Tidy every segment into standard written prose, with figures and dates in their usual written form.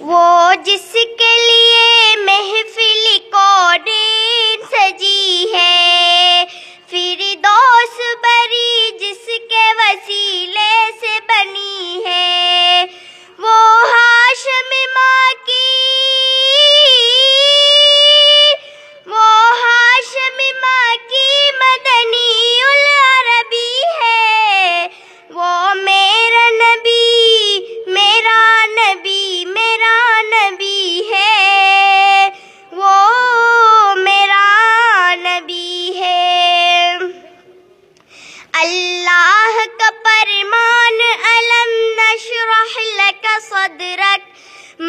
وہ جس کے لیے محفل کونین سجی ہے، فردوس بری جس کے وسیلے سے بنی ہے، وہ ہاشم ماں کی مدنی العربی ہے، وہ میرا نبی ہے، وہ میرا نبی ہے۔ اللہ کا فرمان علم نشرح لک صدرک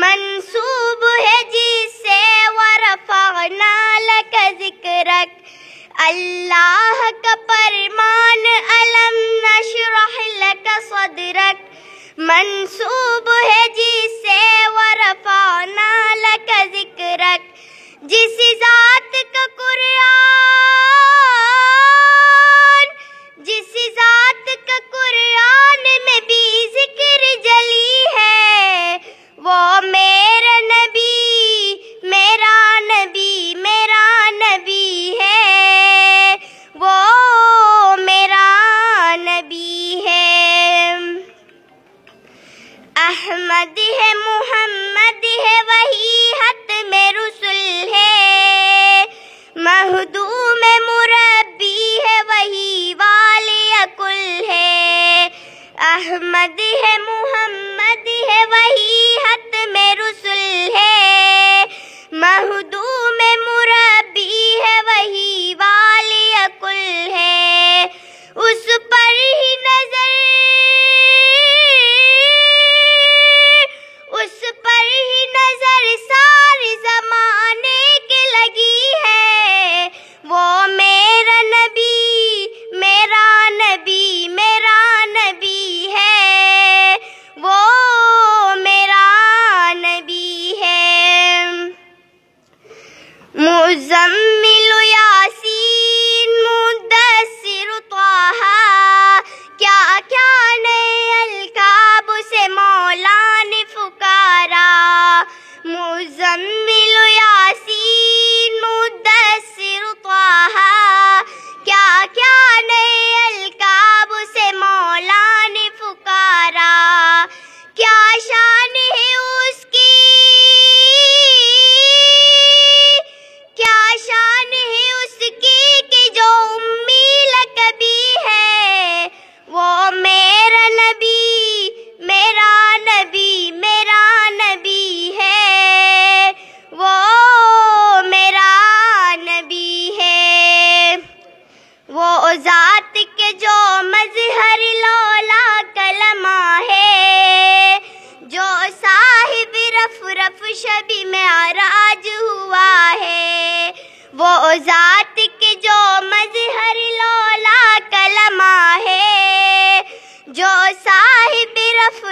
منسوب ہے جس سے ورفعنا لک ذکرک۔ اللہ کا فرمان علم نشرح لک صدرک منسوب ہے جس سے ورفعنا لک ذکرک۔ جس ذات کا قرآن میں بھی ذکر جلی ہے، وہ میرا نبی ہے، وہ میرا نبی ہے۔ احمد ہے، محمد ہے، وہی ختم رسل ہے، مخدوم مربی ہے، وہی والی کل ہے۔ احمد ہے، محمد ہے، وہی ختم رسل ہے، مخدوم مربی ہے، وہی والی کل ہے۔ اس پر ہی نظر سارے زمانے کے لگی ہے، وہ میرا نبی ہے، وہ میرا نبی ہے۔ مزمل یاسین مدثر طہ، کیا کیا نئے القاب سے مولا نے پکارا۔ مزمل یاسین مدثر طہ، کیا کیا نئے القاب سے مولا نے پکارا۔ کیا شان ہے اس کی، کہ جو امی لقبی ہے، وہ میرا نبی ہے، وہ میرا نبی ہے۔ وہ ذات کے جو مظہر لولا کلمہ ہے، جو صاحب رف شب معراج ہوا ہے، وہ ذات کے جو مظہر لولا کلمہ ہے، جو صاحب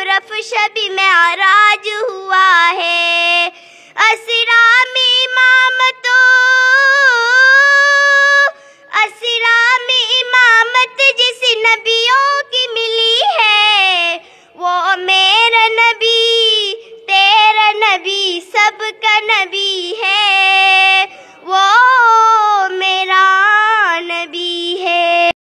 رف شب